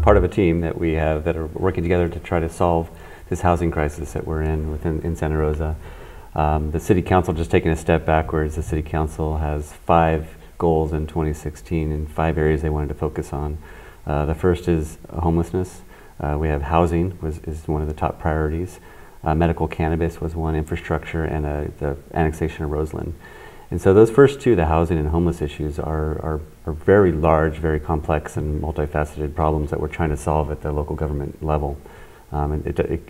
part of a team that we have that are working together to try to solve this housing crisis that we're in Santa Rosa. The City Council, just taking a step backwards, the City Council has 5 goals in 2016 in 5 areas they wanted to focus on. The first is homelessness. We have housing is one of the top priorities. Medical cannabis was one, infrastructure, and the annexation of Roseland. And so those first two, the housing and homeless issues, are very large, very complex, and multifaceted problems that we're trying to solve at the local government level.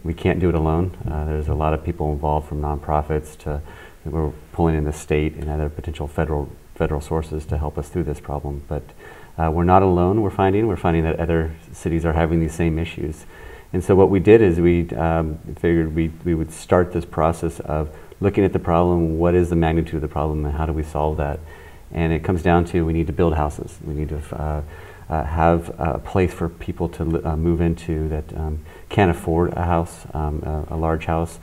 We can't do it alone. There's a lot of people involved, from nonprofits to we're pulling in the state and other potential federal sources to help us through this problem. But we're not alone. We're finding that other cities are having these same issues. And so what we did is we figured we would start this process of looking at the problem, what is the magnitude of the problem, and how do we solve that? And it comes down to we need to build houses. We need to have a place for people to move into that can't afford a house, a large house,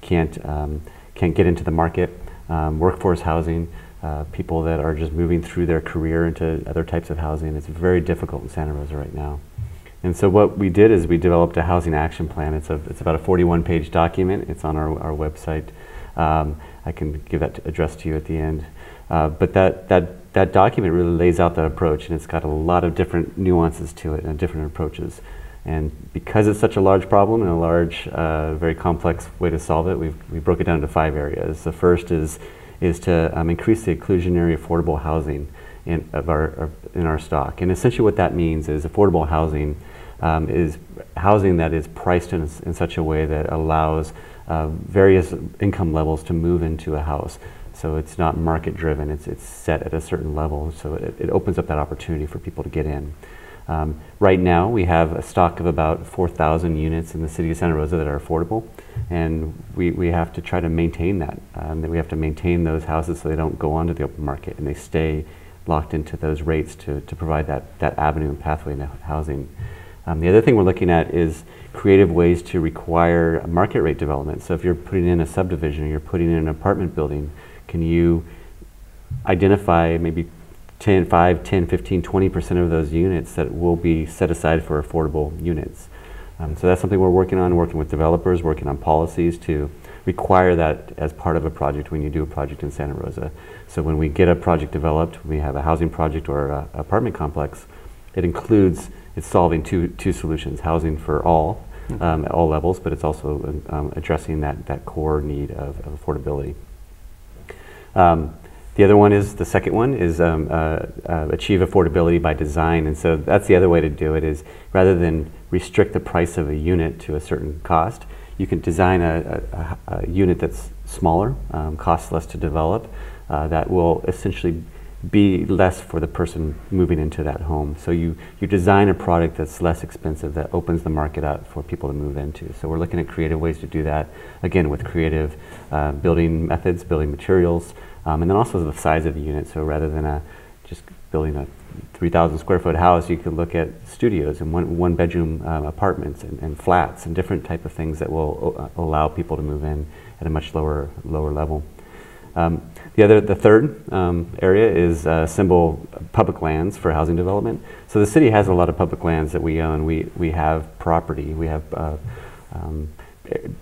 can't get into the market, workforce housing, people that are just moving through their career into other types of housing. It's very difficult in Santa Rosa right now. And so what we did is we developed a housing action plan. It's about a 41-page document. It's on our website. I can give that address to you at the end. But that document really lays out that approach, and it's got a lot of different nuances to it and different approaches. And because it's such a large problem and a large, very complex way to solve it, we broke it down into 5 areas. The first is to increase the inclusionary affordable housing in our stock. And essentially what that means is affordable housing is housing that is priced in such a way that allows various income levels to move into a house. So it's not market driven, it's set at a certain level, so it opens up that opportunity for people to get in. Right now we have a stock of about 4,000 units in the city of Santa Rosa that are affordable, and we have to try to maintain that. We have to maintain those houses so they don't go onto the open market and they stay locked into those rates to provide that avenue and pathway into housing. The other thing we're looking at is creative ways to require market rate development. So if you're putting in a subdivision or you're putting in an apartment building, can you identify maybe 5, 10, 15, 20% of those units that will be set aside for affordable units? So that's something we're working on, working with developers, working on policies to require that as part of a project when you do a project in Santa Rosa. So when we get a project developed, we have a housing project or an apartment complex, it's solving two solutions: housing for all, at all levels, but it's also addressing that core need of affordability. The other one is, the second one is achieve affordability by design. And so that's the other way to do it, is rather than restrict the price of a unit to a certain cost, you can design a unit that's smaller, costs less to develop, that will essentially be less for the person moving into that home. So you design a product that's less expensive, that opens the market up for people to move into. So we're looking at creative ways to do that, again with creative building methods, building materials, and then also the size of the unit. So rather than just building a 3,000 square foot house, you could look at studios and one bedroom apartments and flats and different type of things that will allow people to move in at a much lower level. The third area is assemble public lands for housing development. So the city has a lot of public lands that we own. We have property. We have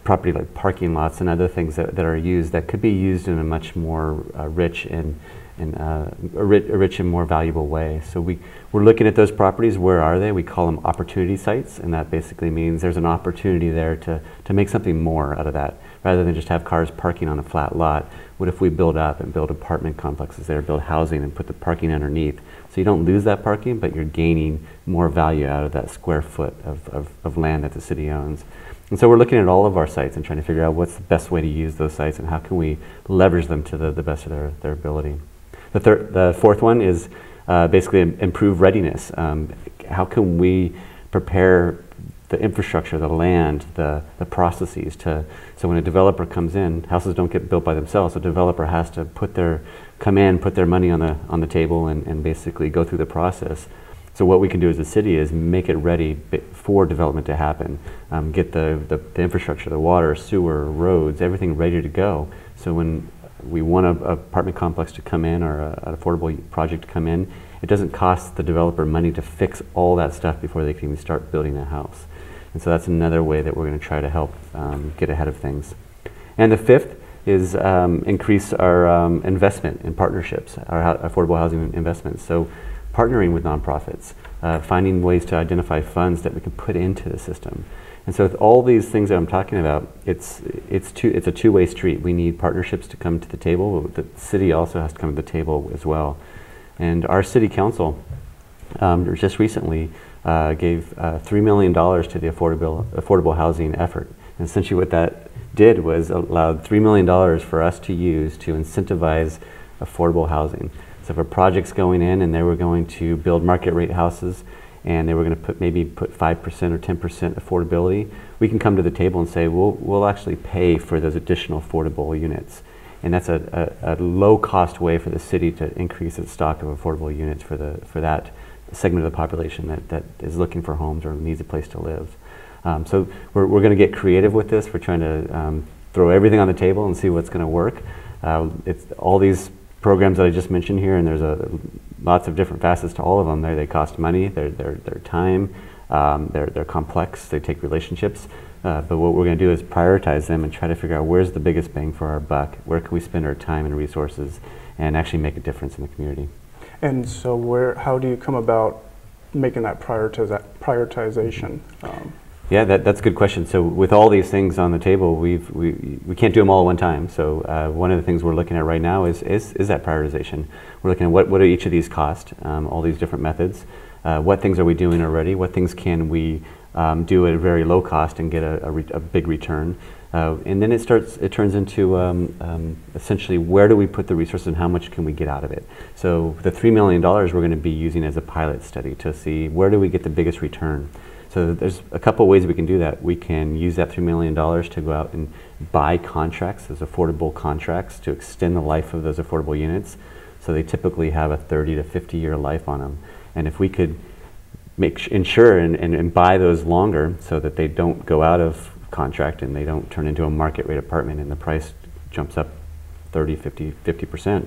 property like parking lots and other things that are used that could be used in a much more rich and more valuable way. So we're looking at those properties. Where are they? We call them opportunity sites, and that basically means there's an opportunity there to make something more out of that. Rather than just have cars parking on a flat lot, what if we build up and build apartment complexes there, build housing and put the parking underneath? So you don't lose that parking, but you're gaining more value out of that square foot of land that the city owns. And so we're looking at all of our sites and trying to figure out what's the best way to use those sites and how can we leverage them to the best of their ability. The fourth one is basically improve readiness. How can we prepare the infrastructure, the land, the processes so when a developer comes in, houses don't get built by themselves. A developer has to put their money on the table and basically go through the process. So what we can do as a city is make it ready for development to happen. Get the infrastructure, the water, sewer, roads, everything ready to go. So when we want an apartment complex to come in or an affordable project to come in, it doesn't cost the developer money to fix all that stuff before they can even start building a house. And so that's another way that we're going to try to help get ahead of things. And the fifth is increase our investment in partnerships, our affordable housing investments. So partnering with nonprofits, finding ways to identify funds that we can put into the system. And so with all these things that I'm talking about, it's a two-way street. We need partnerships to come to the table, but the city also has to come to the table as well. And our city council just recently gave $3 million to the affordable housing effort. And essentially what that did was allowed $3 million for us to use to incentivize affordable housing. So if a project's going in and they were going to build market rate houses and they were going to maybe put 5% or 10% affordability, we can come to the table and say, we'll actually pay for those additional affordable units. And that's a low-cost way for the city to increase its stock of affordable units for that segment of the population that is looking for homes or needs a place to live. So we're going to get creative with this. We're trying to throw everything on the table and see what's going to work. It's all these programs that I just mentioned here, and there's lots of different facets to all of them. They cost money, they're time, they're complex, they take relationships. But what we're going to do is prioritize them and try to figure out where's the biggest bang for our buck, where can we spend our time and resources and actually make a difference in the community. And so how do you come about making that prioritization? Yeah, that's a good question. So with all these things on the table, we can't do them all at one time. So one of the things we're looking at right now is that prioritization. We're looking at what do each of these cost, all these different methods. What things are we doing already? What things can we do at a very low cost and get a big return? And then it turns into essentially where do we put the resources and how much can we get out of it? So the $3 million we're going to be using as a pilot study to see where do we get the biggest return. So there's a couple ways we can do that. We can use that $3 million to go out and buy contracts, those affordable contracts, to extend the life of those affordable units. So they typically have a 30 to 50 year life on them. And if we could insure and buy those longer so that they don't go out of contract and they don't turn into a market rate apartment and the price jumps up 30, 50%,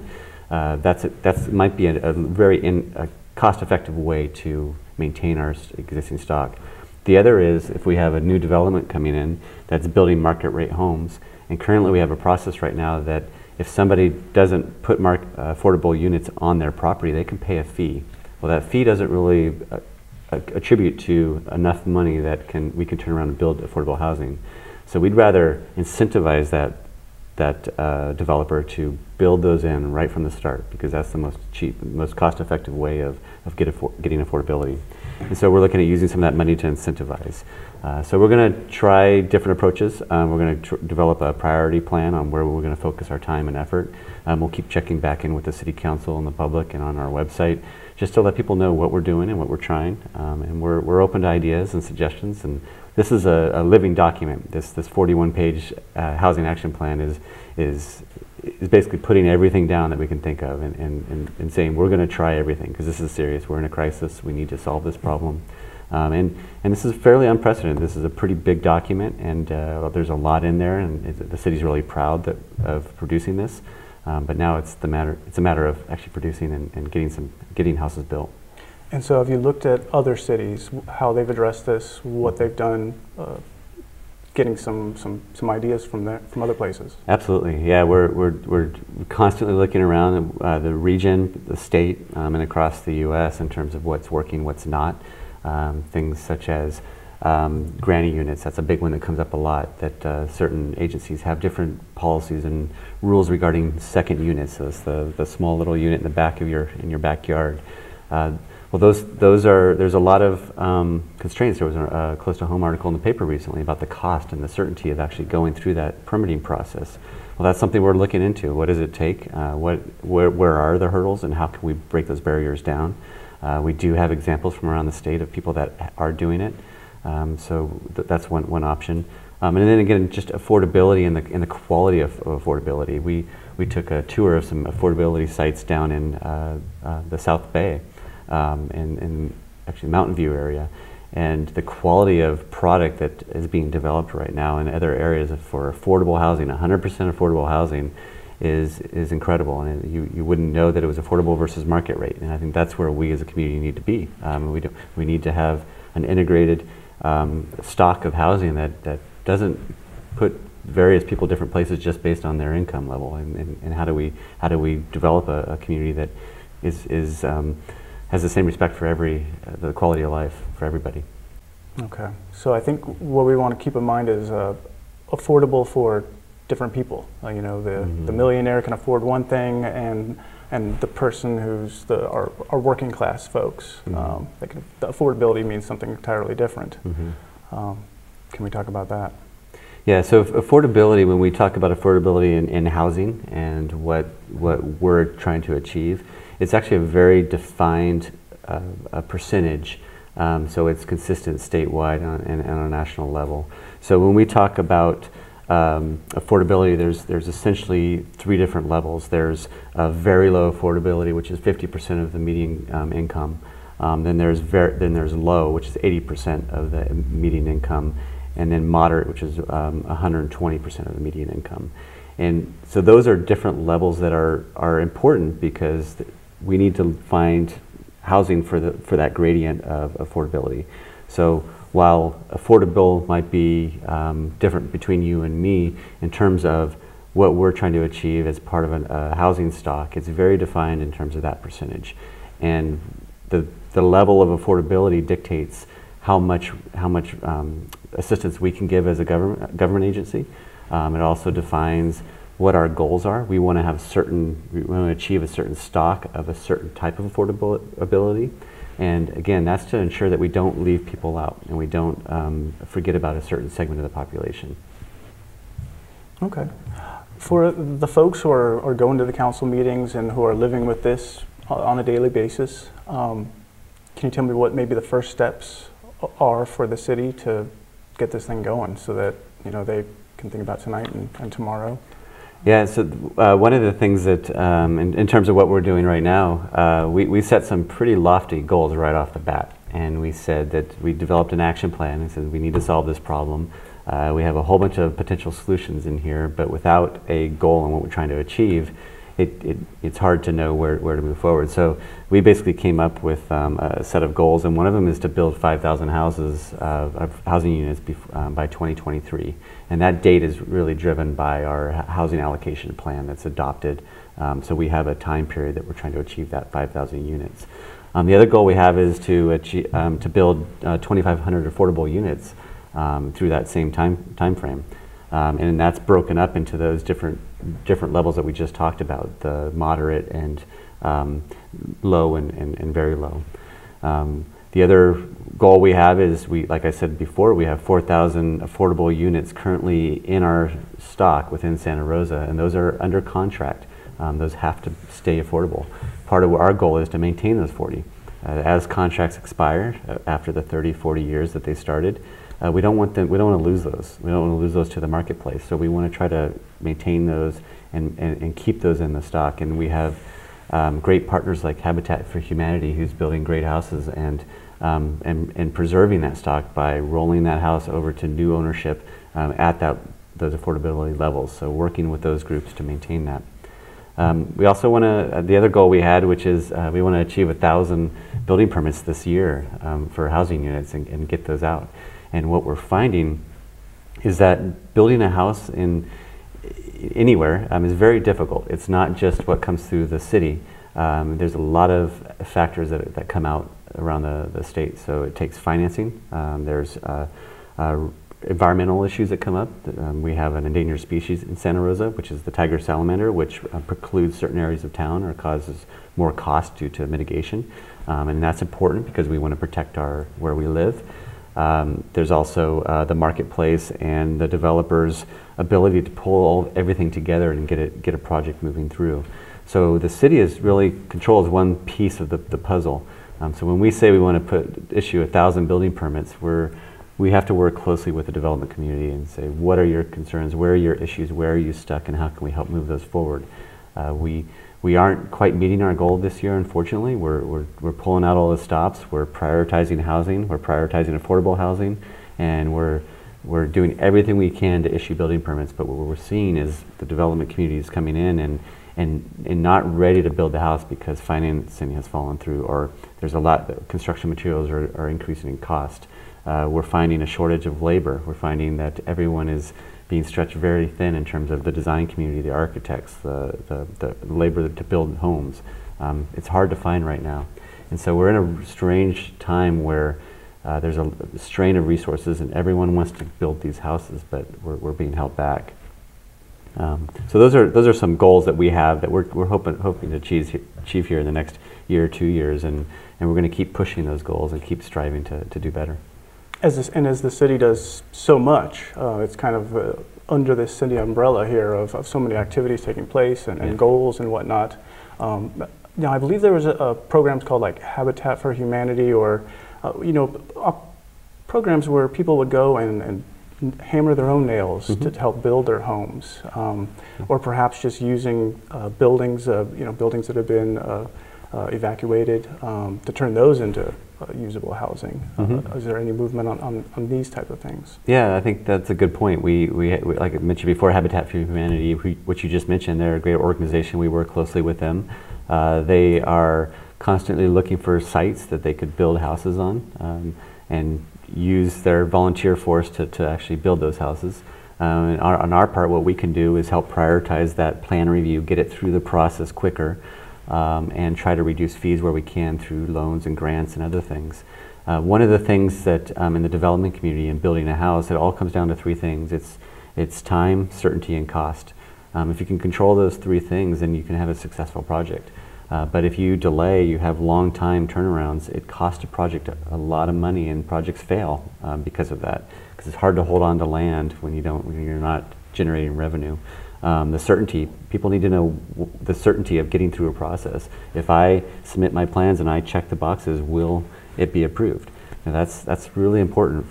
that might be a very cost-effective way to maintain our existing stock. The other is if we have a new development coming in that's building market rate homes, and currently we have a process right now that if somebody doesn't put affordable units on their property, they can pay a fee. Well, that fee doesn't really attribute to enough money that we can turn around and build affordable housing. So we'd rather incentivize that developer to build those in right from the start, because that's the most cheap, most cost-effective way of getting affordability. And so we're looking at using some of that money to incentivize. So we're going to try different approaches. We're going to develop a priority plan on where we're going to focus our time and effort. We'll keep checking back in with the City Council and the public and on our website just to let people know what we're doing and what we're trying. And we're open to ideas and suggestions. And this is a living document. This 41-page housing action plan is basically putting everything down that we can think of and saying we're going to try everything because this is serious. We're in a crisis. We need to solve this problem. And this is fairly unprecedented. This is a pretty big document, and there's a lot in there, and the city's really proud of producing this. But now it's a matter of actually producing and getting houses built. And so have you looked at other cities, how they've addressed this, what they've done, getting some ideas from other places? Absolutely, yeah. We're constantly looking around the region, the state, and across the U.S. in terms of what's working, what's not. Things such as granny units. That's a big one that comes up a lot. That certain agencies have different policies and rules regarding second units. So it's the small little unit in the back of in your backyard. Well, there's a lot of constraints. There was a Close to Home article in the paper recently about the cost and the certainty of actually going through that permitting process. Well, that's something we're looking into. What does it take? Where are the hurdles, and how can we break those barriers down? We do have examples from around the state of people that are doing it. So that's one option. And then again, just affordability and the quality of affordability. We took a tour of some affordability sites down in the South Bay. In actually Mountain View area, and the quality of product that is being developed right now in other areas for affordable housing, 100% affordable housing, is incredible, and you wouldn't know that it was affordable versus market rate. And I think that's where we as a community need to be. We need to have an integrated stock of housing that doesn't put various people different places just based on their income level. And how do we develop a community that has the same respect for the quality of life for everybody. Okay, so I think what we want to keep in mind is affordable for different people. You know, the millionaire can afford one thing, and the person who's our working class folks, the affordability means something entirely different. Can we talk about that? Yeah, so affordability, when we talk about affordability in housing and what we're trying to achieve, it's actually a very defined percentage, so it's consistent statewide and on a national level. So when we talk about affordability, there's essentially three different levels. There's very low affordability, which is 50% of the median income. Then there's low, which is 80% of the median income, and then moderate, which is 120% of the median income. And so those are different levels that are important because we need to find housing for that gradient of affordability. So while affordable might be different between you and me in terms of what we're trying to achieve as part of a housing stock, it's very defined in terms of that percentage. And the level of affordability dictates how much assistance we can give as a government agency. It also defines what our goals are. We want to achieve a certain stock of a certain type of affordability. And again, that's to ensure that we don't leave people out and we don't forget about a certain segment of the population. Okay. For the folks who are going to the council meetings and who are living with this on a daily basis, can you tell me what maybe the first steps are for the city to get this thing going so that they can think about tonight and tomorrow? Yeah, so one of the things that, in terms of what we're doing right now, we set some pretty lofty goals right off the bat. And we said that we developed an action plan and said we need to solve this problem. We have a whole bunch of potential solutions in here, but without a goal and what we're trying to achieve, it's hard to know where to move forward. So we basically came up with a set of goals, and one of them is to build 5,000 housing units by 2023. And that date is really driven by our housing allocation plan that's adopted. So we have a time period that we're trying to achieve that 5,000 units. The other goal we have is to build 2,500 affordable units through that same time frame. And that's broken up into those different levels that we just talked about, the moderate and low and very low. The other goal we have is, like I said before, we have 4,000 affordable units currently in our stock within Santa Rosa, and those are under contract. Those have to stay affordable. Part of our goal is to maintain those 40. As contracts expire after the 30, 40 years that they started, we don't want to lose those. We don't want to lose those to the marketplace. So we want to try to maintain those and keep those in the stock. And we have great partners like Habitat for Humanity, who's building great houses and preserving that stock by rolling that house over to new ownership at those affordability levels. So working with those groups to maintain that. We also want to, the other goal we had, which is we want to achieve 1,000 building permits this year for housing units and get those out. And what we're finding is that building a house anywhere is very difficult. It's not just what comes through the city. There's a lot of factors that come out around the state. So it takes financing. There's environmental issues that come up. We have an endangered species in Santa Rosa, which is the tiger salamander, which precludes certain areas of town or causes more cost due to mitigation. And that's important because we want to protect where we live. There's also the marketplace and the developer's ability to pull everything together and get a project moving through. So the city really controls one piece of the puzzle. So when we say we want to issue 1,000 building permits, we have to work closely with the development community and say, what are your concerns, where are your issues, where are you stuck, and how can we help move those forward? We aren't quite meeting our goal this year, unfortunately. We're pulling out all the stops. We're prioritizing housing. We're prioritizing affordable housing, and we're we're doing everything we can to issue building permits, but what we're seeing is the development community is coming in and not ready to build the house because financing has fallen through, or there's a lot, construction materials are increasing in cost. We're finding a shortage of labor. We're finding that everyone is being stretched very thin in terms of the design community, the architects, the labor to build homes. It's hard to find right now. And so we're in a strange time where there's a strain of resources and everyone wants to build these houses, but we're being held back. So those are some goals that we have that we're hoping to achieve here in the next year or 2 years, and we're going to keep pushing those goals and keep striving to do better. As the city does so much, it's kind of under this city umbrella here of so many activities taking place and goals and whatnot. Now, I believe there was a programs called like Habitat for Humanity, or programs where people would go and hammer their own nails to help build their homes, or perhaps just using buildings that have been evacuated to turn those into usable housing. Is there any movement on these type of things? Yeah, I think that's a good point. We like I mentioned before, Habitat for Humanity, which you just mentioned, they're a great organization. We work closely with them. They are constantly looking for sites that they could build houses on and use their volunteer force to actually build those houses. On our part, what we can do is help prioritize that plan review, get it through the process quicker, and try to reduce fees where we can through loans and grants and other things. One of the things that in the development community and building a house, it all comes down to three things. It's time, certainty, and cost. If you can control those three things, then you can have a successful project. But if you delay, you have long time turnarounds, it costs a project a lot of money, and projects fail because of that. Because it's hard to hold on to land when you're not generating revenue. The certainty, people need to know the certainty of getting through a process. If I submit my plans and I check the boxes, will it be approved? And that's really important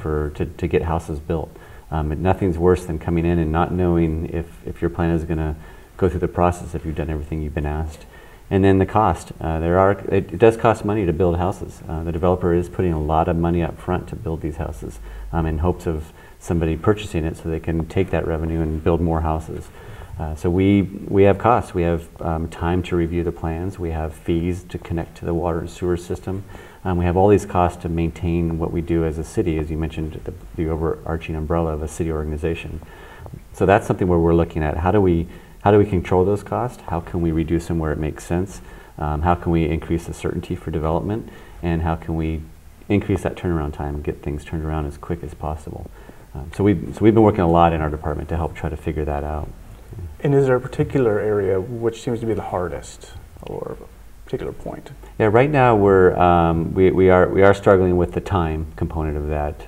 to get houses built. Nothing's worse than coming in and not knowing if your plan is going to go through the process, if you've done everything you've been asked. And then the cost. It does cost money to build houses. The developer is putting a lot of money up front to build these houses in hopes of somebody purchasing it so they can take that revenue and build more houses. So we have costs. We have time to review the plans. We have fees to connect to the water and sewer system. We have all these costs to maintain what we do as a city, as you mentioned, the overarching umbrella of a city organization. So that's something where we're looking at how do we control those costs? How can we reduce them where it makes sense? How can we increase the certainty for development? And how can we increase that turnaround time and get things turned around as quick as possible? So we've been working a lot in our department to help try to figure that out. And is there a particular area which seems to be the hardest, or a particular point? Yeah, right now we are struggling with the time component of that.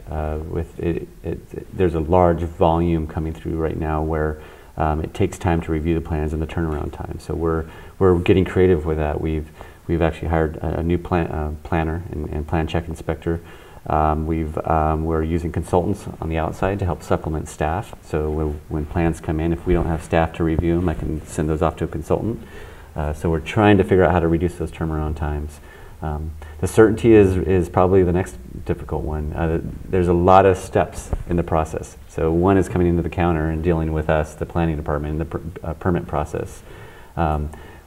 There's a large volume coming through right now where it takes time to review the plans and the turnaround time. So we're getting creative with that. We've actually hired a new planner and plan check inspector. We're using consultants on the outside to help supplement staff. So when plans come in, if we don't have staff to review them, I can send those off to a consultant. So we're trying to figure out how to reduce those turnaround times. The certainty is probably the next difficult one. There's a lot of steps in the process. So one is coming into the counter and dealing with us, the planning department, and the permit process.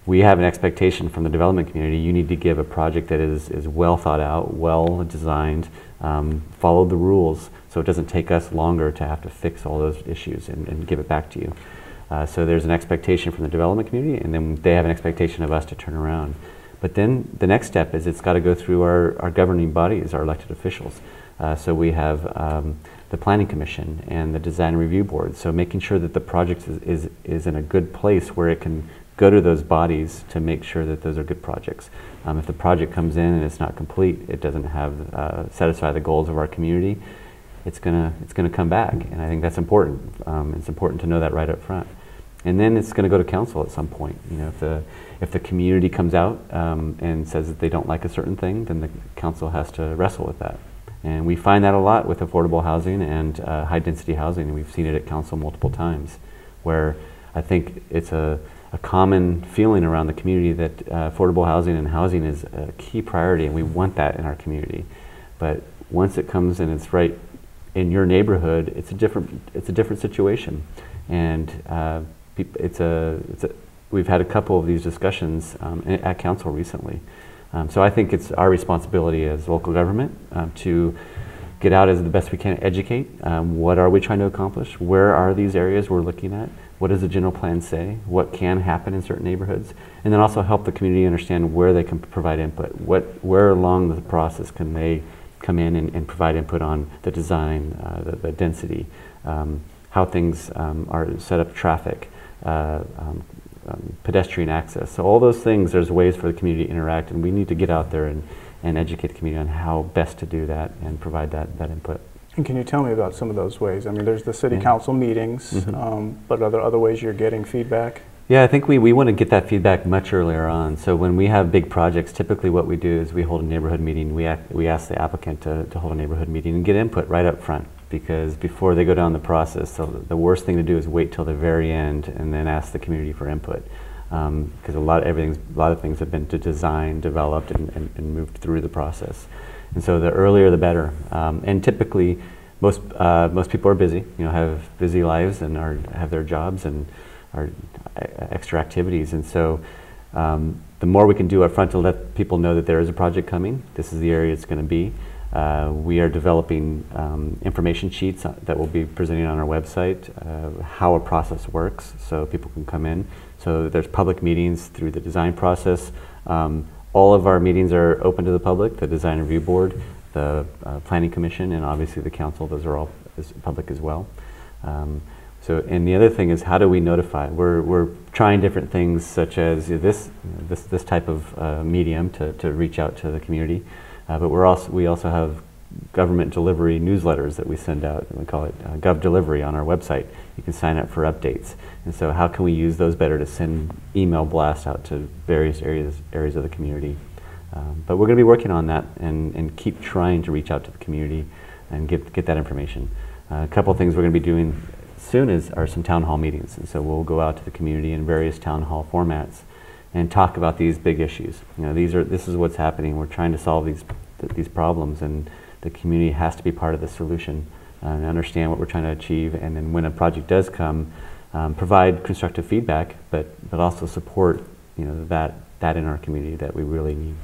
We have an expectation from the development community. You need to give a project that is well thought out, well designed, follow the rules, so it doesn't take us longer to have to fix all those issues and give it back to you. So there's an expectation from the development community, and then they have an expectation of us to turn around. But then the next step is it's got to go through our governing bodies, our elected officials. So we have the Planning Commission and the Design Review Board. So making sure that the project is in a good place where it can go to those bodies to make sure that those are good projects. If the project comes in and it's not complete, it doesn't have satisfy the goals of our community, it's gonna come back, and I think that's important. It's important to know that right up front. And then it's going to go to council at some point. You know, if the community comes out and says that they don't like a certain thing, then the council has to wrestle with that. And we find that a lot with affordable housing and high density housing, and we've seen it at council multiple times, where I think it's a common feeling around the community that affordable housing and housing is a key priority, and we want that in our community. But once it comes and it's right in your neighborhood, it's a different situation, and we've had a couple of these discussions at council recently. So I think it's our responsibility as local government to get out as the best we can, educate. What are we trying to accomplish? Where are these areas we're looking at? What does the general plan say? What can happen in certain neighborhoods? And then also help the community understand where they can provide input. Where along the process can they come in and provide input on the design, the density, how things are set up, traffic, pedestrian access. So all those things, there's ways for the community to interact, and we need to get out there and educate the community on how best to do that and provide that input. And can you tell me about some of those ways? I mean, there's the city council meetings, but are there other ways you're getting feedback? Yeah, I think we want to get that feedback much earlier on. So when we have big projects, typically what we do is we hold a neighborhood meeting. We ask the applicant to hold a neighborhood meeting and get input right up front, because before they go down the process, so the worst thing to do is wait till the very end and then ask the community for input. Because a lot of things have been designed, developed, and moved through the process. And so the earlier the better. And typically, most people are busy, have busy lives and have their jobs and are extra activities. And so the more we can do up front to let people know that there is a project coming, this is the area it's going to be. We are developing information sheets that we'll be presenting on our website, how a process works, so people can come in. So there's public meetings through the design process. All of our meetings are open to the public, the design review board, the planning commission, and obviously the council. Those are all public as well. And the other thing is, how do we notify? We're trying different things, such as this type of medium to reach out to the community. But we also have government delivery newsletters that we send out, and we call it Gov Delivery on our website. You can sign up for updates. And so how can we use those better to send email blasts out to various areas of the community? But we're going to be working on that and keep trying to reach out to the community and get that information. A couple of things we're going to be doing soon are some town hall meetings. And so we'll go out to the community in various town hall formats and talk about these big issues. This is what's happening. We're trying to solve these problems, and the community has to be part of the solution and understand what we're trying to achieve. And then when a project does come, provide constructive feedback, but also support that in our community that we really need.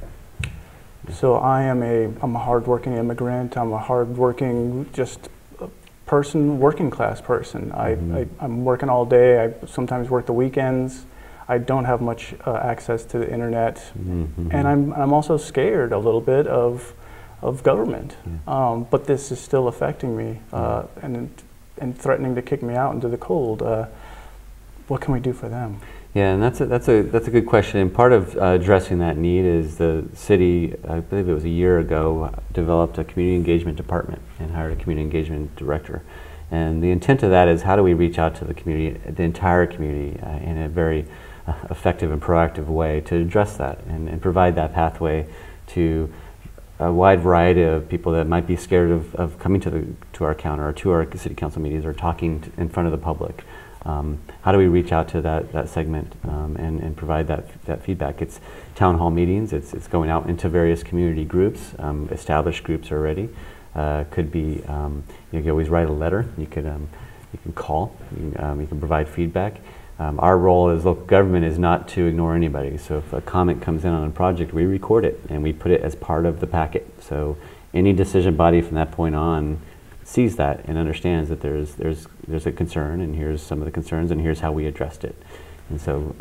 So I'm a hardworking immigrant. I'm a hardworking person, working class person. I'm working all day. I sometimes work the weekends. I don't have much access to the internet, and I'm also scared a little bit of government. But this is still affecting me and threatening to kick me out into the cold. What can we do for them? Yeah, and that's a good question. And part of addressing that need is the city, I believe it was a year ago, developed a community engagement department and hired a community engagement director. And the intent of that is, how do we reach out to the community, the entire community, in a very effective and proactive way to address that and provide that pathway to a wide variety of people that might be scared of coming to our counter or to our city council meetings or talking in front of the public. How do we reach out to that segment and provide that feedback? It's town hall meetings. It's going out into various community groups, established groups already. Could be you can always write a letter. You can call. You can provide feedback. Our role as local government is not to ignore anybody. So if a comment comes in on a project, we record it and we put it as part of the packet. So any decision body from that point on sees that and understands that there's a concern, and here's some of the concerns, and here's how we addressed it. And so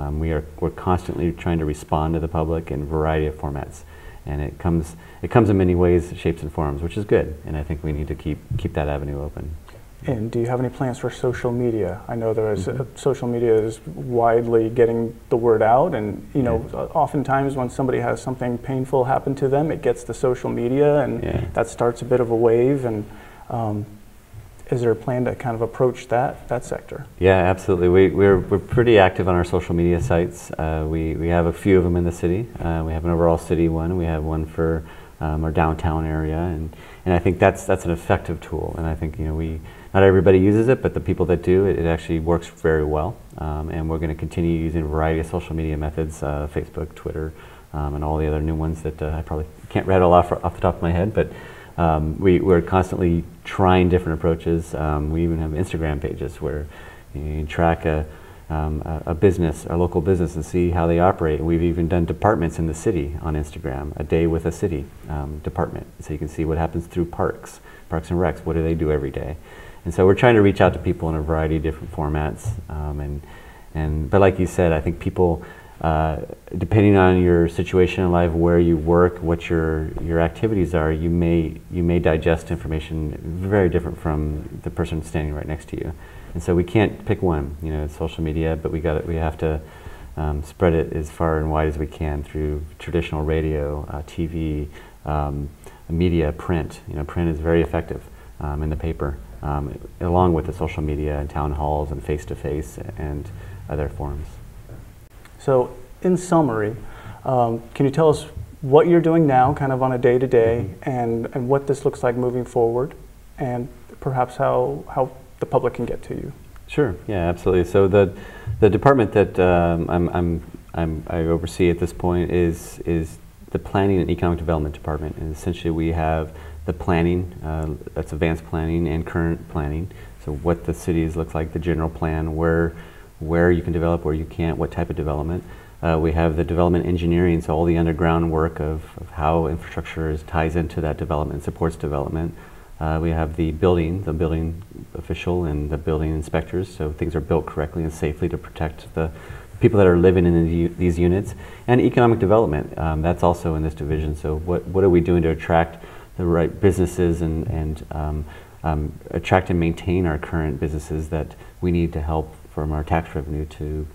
we're constantly trying to respond to the public in a variety of formats, and it comes in many ways, shapes, and forms, which is good. And I think we need to keep that avenue open. And do you have any plans for social media? I know social media is widely getting the word out, and oftentimes when somebody has something painful happen to them, it gets to social media, and that starts a bit of a wave. And is there a plan to kind of approach that sector? Yeah, absolutely. We're pretty active on our social media sites. We have a few of them in the city. We have an overall city one. We have one for our downtown area, and I think that's an effective tool. And I think not everybody uses it, but the people that do, it actually works very well. And we're going to continue using a variety of social media methods, Facebook, Twitter, and all the other new ones that I probably can't rattle off the top of my head. But We're constantly trying different approaches. We even have Instagram pages where you can track a business, a local business, and see how they operate. We've even done departments in the city on Instagram, a day with a city department, so you can see what happens through parks and recs. What do they do every day? And so we're trying to reach out to people in a variety of different formats. But like you said, I think people, depending on your situation in life, where you work, what your activities are, you may digest information very different from the person standing right next to you. And so we can't pick one, you know, social media, but we have to spread it as far and wide as we can through traditional radio, TV, media, print. You know, print is very effective in the paper, along with the social media and town halls and face-to-face and other forums. So, in summary, can you tell us what you're doing now, kind of on a day-to-day, and what this looks like moving forward, and perhaps how the public can get to you? Sure. Yeah, absolutely. So the department that I oversee at this point is the Planning and Economic Development Department, and essentially we have the planning, that's advanced planning and current planning. So what the cities look like, the general plan, where you can develop, where you can't, what type of development. We have the development engineering, so all the underground work of how infrastructure ties into that development, supports development. We have the building official and the building inspectors, so things are built correctly and safely to protect the people that are living in these units. And economic development, that's also in this division. So what are we doing to attract the right businesses and attract and maintain our current businesses that we need to help from our tax revenue to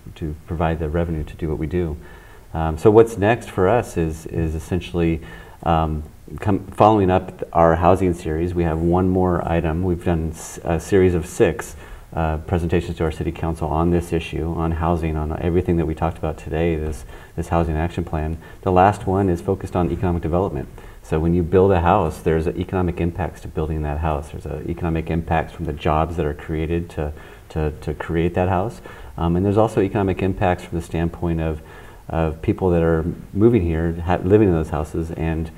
provide the revenue to do what we do. So what's next for us is essentially following up our housing series. We have one more item. We've done a series of 6 presentations to our city council on this issue, on housing, on everything that we talked about today, this housing action plan. The last one is focused on economic development. So when you build a house, there's economic impacts to building that house. There's economic impacts from the jobs that are created to create that house. And there's also economic impacts from the standpoint of people that are moving here, living in those houses, and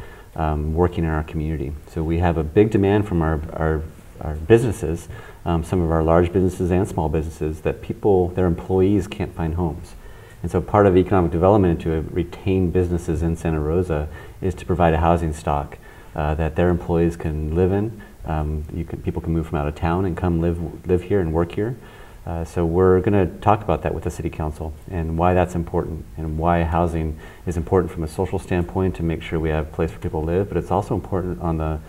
working in our community. So we have a big demand from our businesses, some of our large businesses and small businesses, that their employees can't find homes. And so part of economic development to retain businesses in Santa Rosa is to provide a housing stock that their employees can live in. People can move from out of town and come live here and work here. So we're going to talk about that with the City Council and why that's important and why housing is important from a social standpoint to make sure we have a place for people to live, but it's also important on the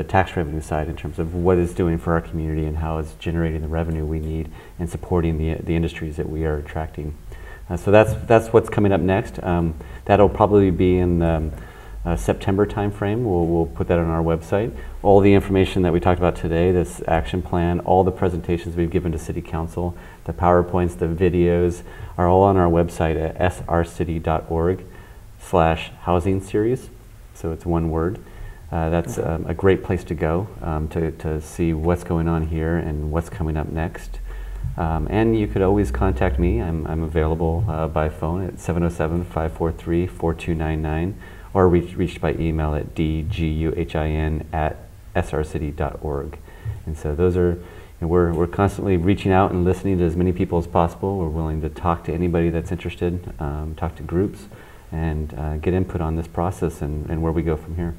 tax revenue side in terms of what it's doing for our community and how it's generating the revenue we need and supporting the industries that we are attracting. So that's what's coming up next. That'll probably be in the September timeframe. We'll put that on our website. All the information that we talked about today, this action plan, all the presentations we've given to City Council, the PowerPoints, the videos, are all on our website at srcity.org/housing series. So it's one word. That's a great place to go to see what's going on here and what's coming up next. And you could always contact me. I'm available by phone at 707-543-4299 or reached by email at dguhin@srcity.org. And so those are, we're constantly reaching out and listening to as many people as possible. We're willing to talk to anybody that's interested, talk to groups, and get input on this process and where we go from here.